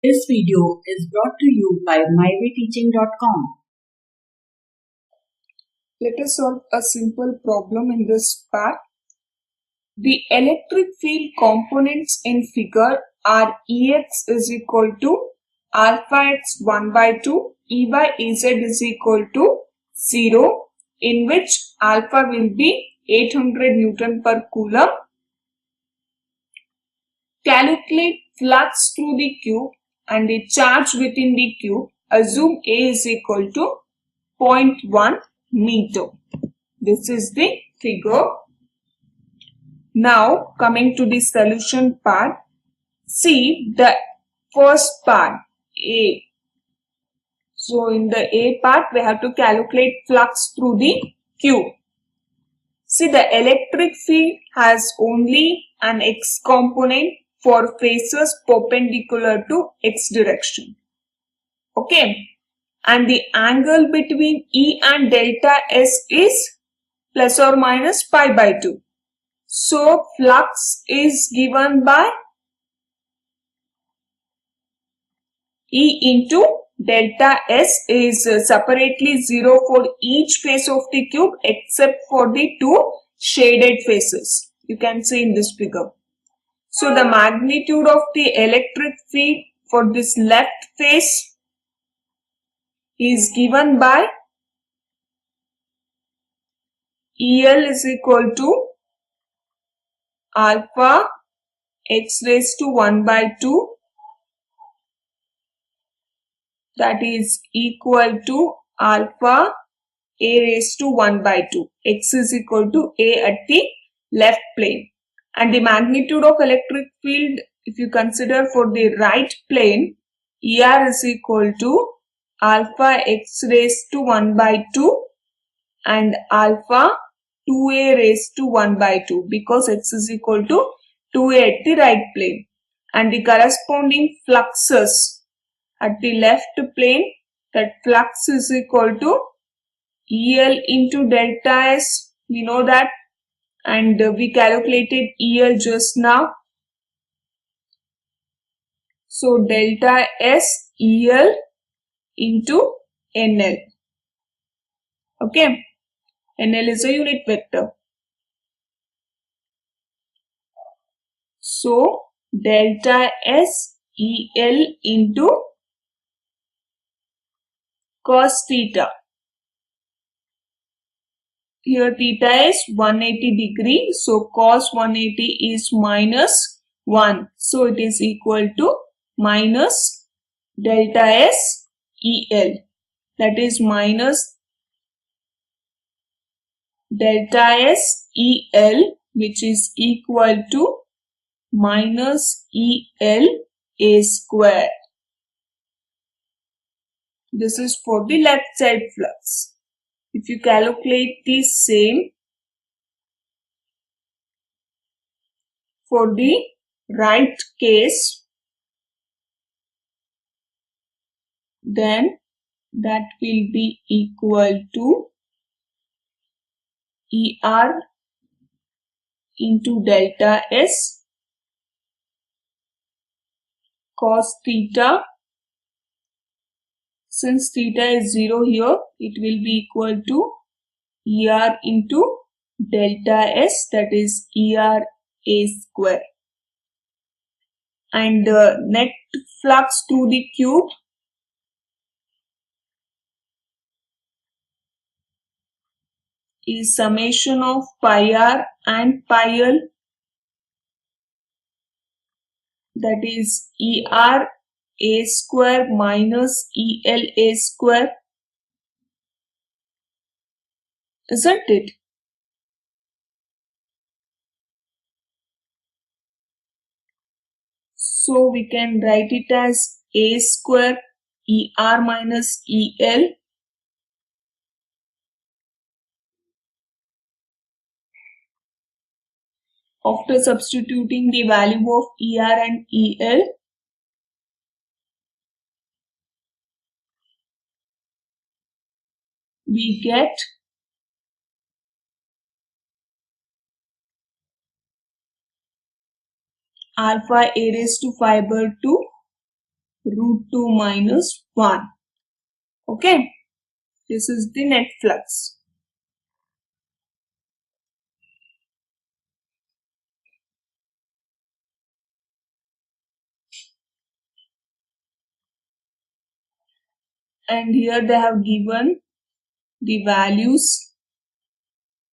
This video is brought to you by mywayteaching.com. Let us solve a simple problem in this part. The electric field components in figure are Ex is equal to alpha x 1 by 2, E by Ez is equal to 0, in which alpha will be 800 Newton per Coulomb. Calculate flux through the cube and the charge within the cube. Assume A is equal to 0.1 meter. This is the figure. Now coming to the solution part. See the first part, A. So in the A part we have to calculate flux through the cube. See, the electric field has only an x component for phases perpendicular to x direction. Okay. And the angle between E and delta S is plus or minus pi by 2. So flux is given by E into delta S is separately 0 for each face of the cube except for the two shaded faces. You can see in this figure. So the magnitude of the electric field for this left face is given by EL is equal to alpha x raised to 1 by 2, that is equal to alpha a raised to 1 by 2. X is equal to a at the left plane. And the magnitude of electric field, if you consider for the right plane, ER is equal to alpha x raised to 1 by 2 and alpha 2a raised to 1 by 2, because x is equal to 2a at the right plane. And the corresponding fluxes at the left plane, that flux is equal to EL into delta S. We know that, and we calculated EL just now. So delta S EL into NL. Okay. NL is a unit vector. So delta S EL into cos theta. Here theta is 180 degree. So cos 180 is minus 1. So it is equal to minus delta S EL. That is minus delta S EL, which is equal to minus EL A square. This is for the left side flux. If you calculate the same for the right case, then that will be equal to ER into delta S cos theta. Since theta is 0 here, it will be equal to ER into delta S, that is ER A square. And the net flux to the cube is summation of pi R and pi L, that is ER A square minus EL A square. Isn't it? So we can write it as A square ER minus EL after substituting the value of ER and EL. We get alpha a raised to 5 by 2 root 2 minus 1. Okay, this is the net flux. And here they have given the values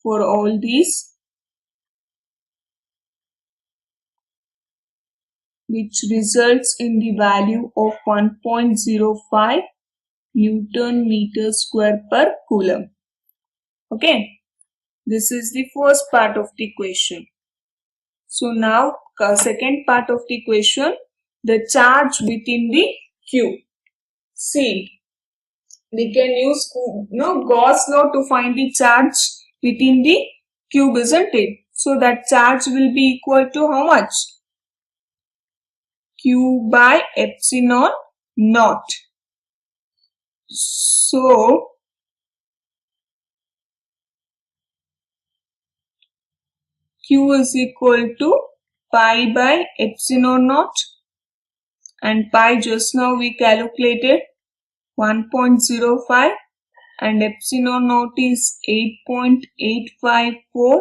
for all these, which results in the value of 1.05 Newton meter square per coulomb. Okay, this is the first part of the question. So now second part of the question, the charge within the cube. See, we can use Gauss law to find the charge within the cube, isn't it? So that charge will be equal to how much? Q by epsilon naught. So Q is equal to pi by epsilon naught, and pi just now we calculated 1.05 and epsilon naught is 8.854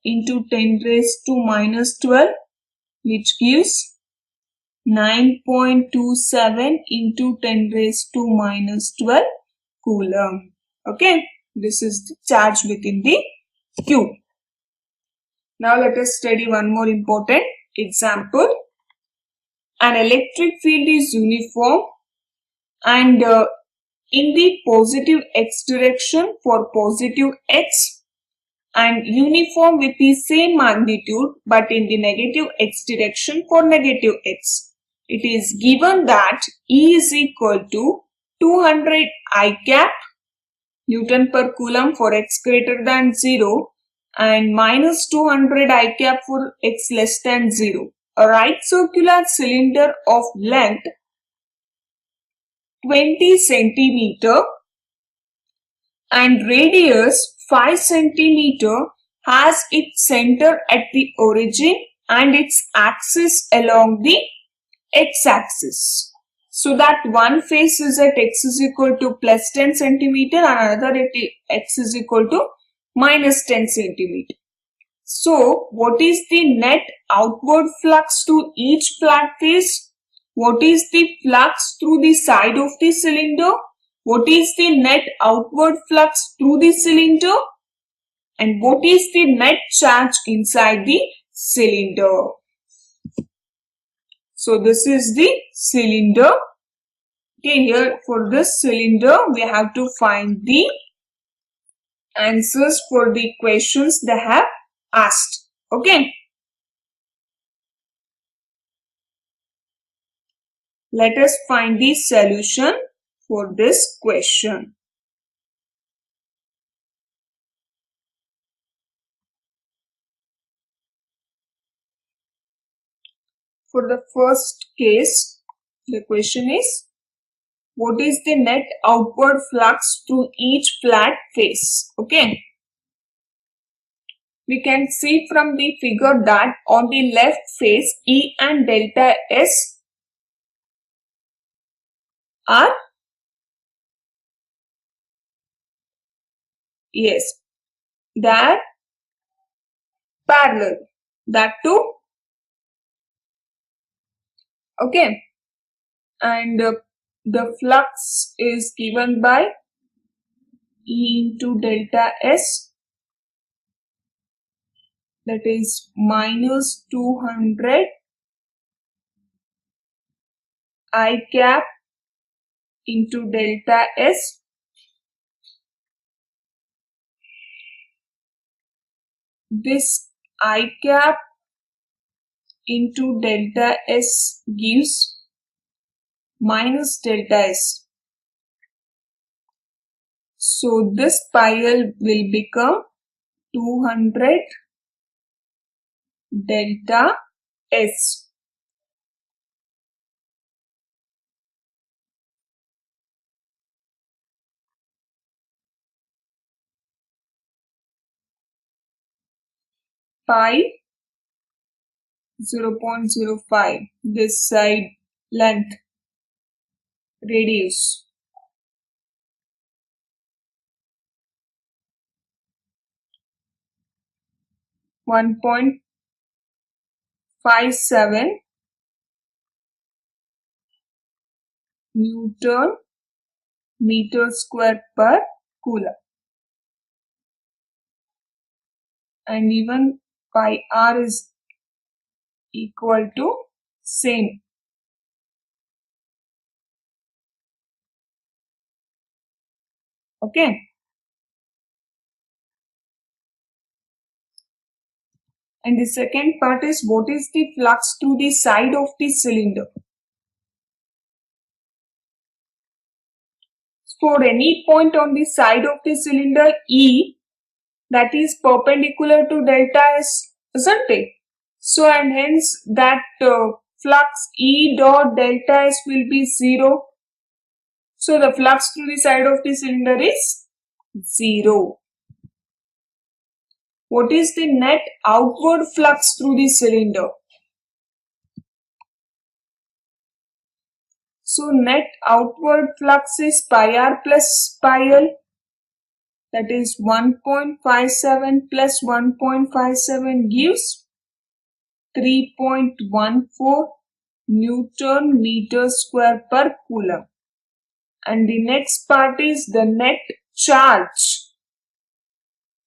into 10 raised to minus 12, which gives 9.27 into 10 raised to minus 12 coulomb. Okay, this is the charge within the cube. Now let us study one more important example. An electric field is uniform and in the positive x direction for positive x, and uniform with the same magnitude but in the negative x direction for negative x. It is given that E is equal to 200 I cap Newton per coulomb for x greater than 0 and minus 200 I cap for x less than 0. A right circular cylinder of length 20 centimeter and radius 5 centimeter has its center at the origin and its axis along the x-axis. So that one face is at x is equal to plus 10 centimeter and another at x is equal to minus 10 centimeter. So what is the net outward flux to each flat face? What is the flux through the side of the cylinder? What is the net outward flux through the cylinder? And what is the net charge inside the cylinder? So this is the cylinder. Okay, here for this cylinder we have to find the answers for the questions they have asked. Okay. Let us find the solution for this question. For the first case, the question is, what is the net outward flux through each flat face? Okay. We can see from the figure that on the left face, E and delta S are, yes, they are parallel. That too. Okay. And the flux is given by E into delta S, that is minus 200 I cap into delta S. This I cap into delta S gives minus delta S. So this pi L will become 200 delta S. Pi 0.05, this side length radius. (1.57 Newton meter square per coulomb. And even pi r is equal to same. Okay. And the second part is, what is the flux through the side of the cylinder? For any point on the side of the cylinder E, that is perpendicular to delta S, isn't it? So, and hence that flux E dot delta S will be 0. So, the flux through the side of the cylinder is 0. What is the net outward flux through the cylinder? So, net outward flux is pi r plus pi l, that is 1.57 plus 1.57 gives 3.14 Newton meter square per coulomb. And the next part is the net charge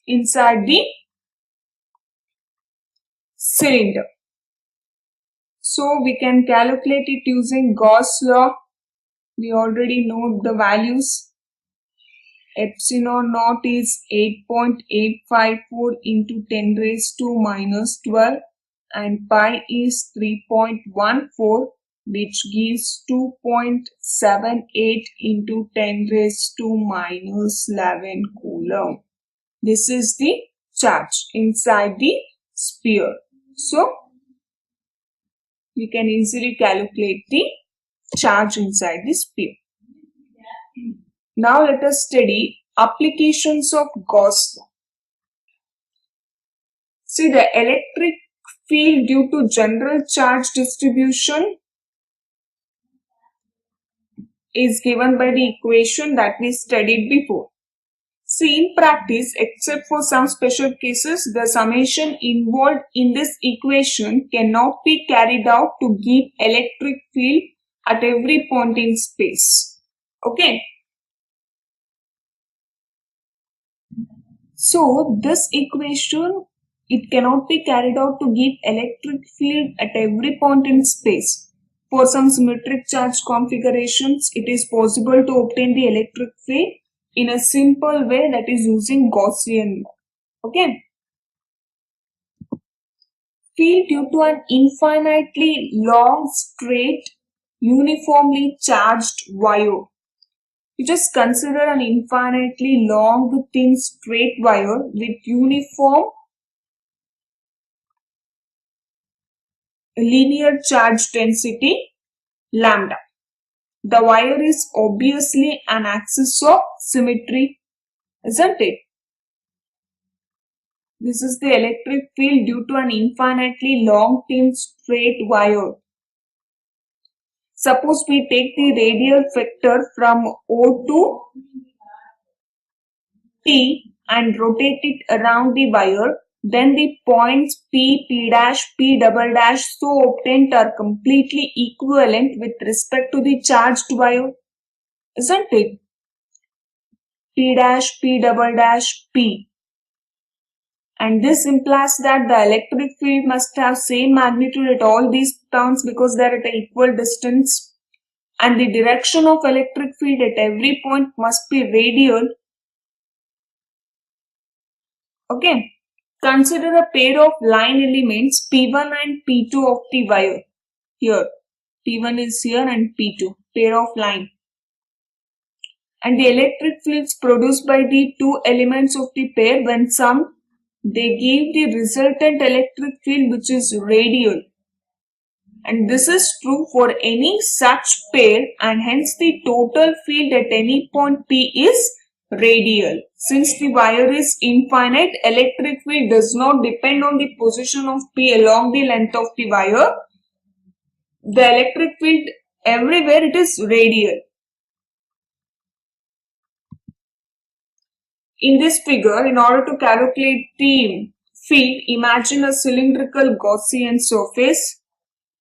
inside the cylinder. So we can calculate it using Gauss law. We already know the values. Epsilon naught is 8.854 into 10 raised to minus 12 and pi is 3.14, which gives 2.78 into 10 raised to minus 11 coulomb. This is the charge inside the sphere. So, we can easily calculate the charge inside the sphere. Now let us study applications of Gauss law. See, the electric field due to general charge distribution is given by the equation that we studied before. See, in practice, except for some special cases, the summation involved in this equation cannot be carried out to give electric field at every point in space. Okay. So, this equation, it cannot be carried out to give electric field at every point in space. For some symmetric charge configurations, it is possible to obtain the electric field in a simple way, that is using Gaussian law. Okay. Field due to an infinitely long, straight, uniformly charged wire. You just consider an infinitely long, thin, straight wire with uniform linear charge density lambda. The wire is obviously an axis of symmetry, isn't it? This is the electric field due to an infinitely long, thin, straight wire. Suppose we take the radial vector from O to T and rotate it around the wire, then the points P, P dash, P double dash so obtained are completely equivalent with respect to the charged wire, isn't it? P dash, P double dash, P. And this implies that the electric field must have same magnitude at all these points because they are at an equal distance. And the direction of electric field at every point must be radial. Okay. Consider a pair of line elements P1 and P2 of the wire. Here. P1 is here and P2. Pair of line. And the electric fields produced by the two elements of the pair, when summed, they give the resultant electric field which is radial. And this is true for any such pair, and hence the total field at any point P is radial. Since the wire is infinite, electric field does not depend on the position of P along the length of the wire. The electric field everywhere it is radial. in this figure, in order to calculate the field, imagine a cylindrical Gaussian surface,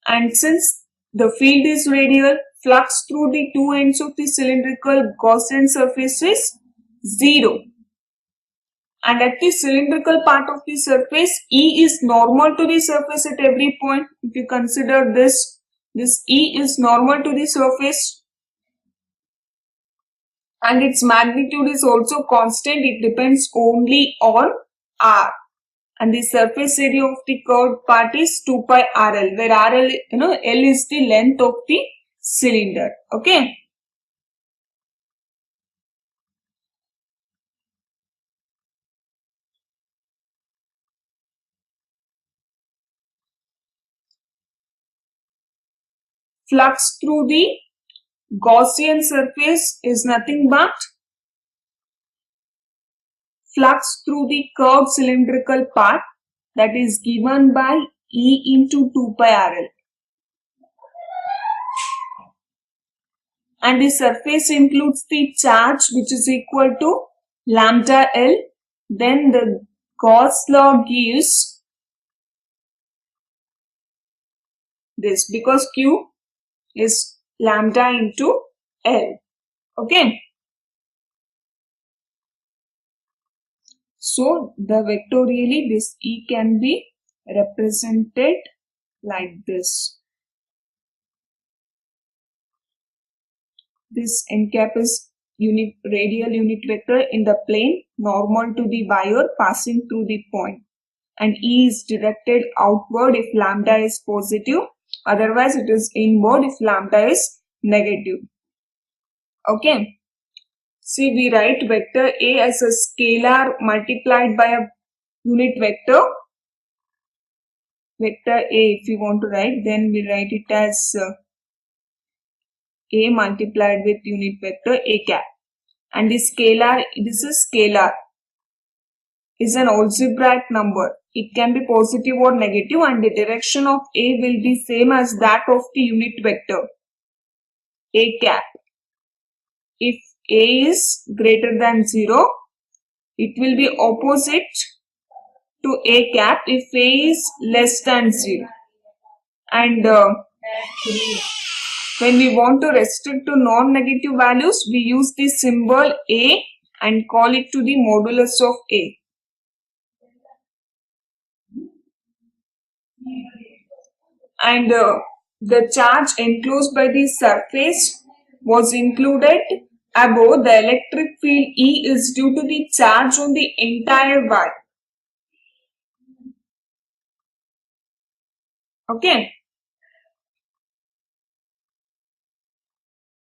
and since the field is radial, flux through the two ends of the cylindrical Gaussian surface is 0. And at the cylindrical part of the surface, E is normal to the surface at every point. If you consider this E is normal to the surface, and its magnitude is also constant. It depends only on R. And the surface area of the curved part is 2 pi RL, where RL, L is the length of the cylinder. Okay. Flux through the Gaussian surface is nothing but flux through the curved cylindrical part, that is given by E into 2 pi RL. And the surface includes the charge, which is equal to lambda L. Then the Gauss law gives this, because Q is lambda into L. Okay. So the vectorially this E can be represented like this. This n cap is radial unit vector in the plane normal to the wire passing through the point, and E is directed outward if lambda is positive, otherwise it is inward if lambda is negative. Okay. See, we write vector A as a scalar multiplied by a unit vector. Vector A, if you want to write, then we write it as A multiplied with unit vector A cap. And this is scalar, is an algebraic number. It can be positive or negative, and the direction of A will be same as that of the unit vector A cap. If A is greater than 0, it will be opposite to A cap if A is less than 0. And when we want to restrict to non-negative values, we use the symbol A and call it to the modulus of A. And the charge enclosed by the surface was included above. The electric field E is due to the charge on the entire wire. Okay.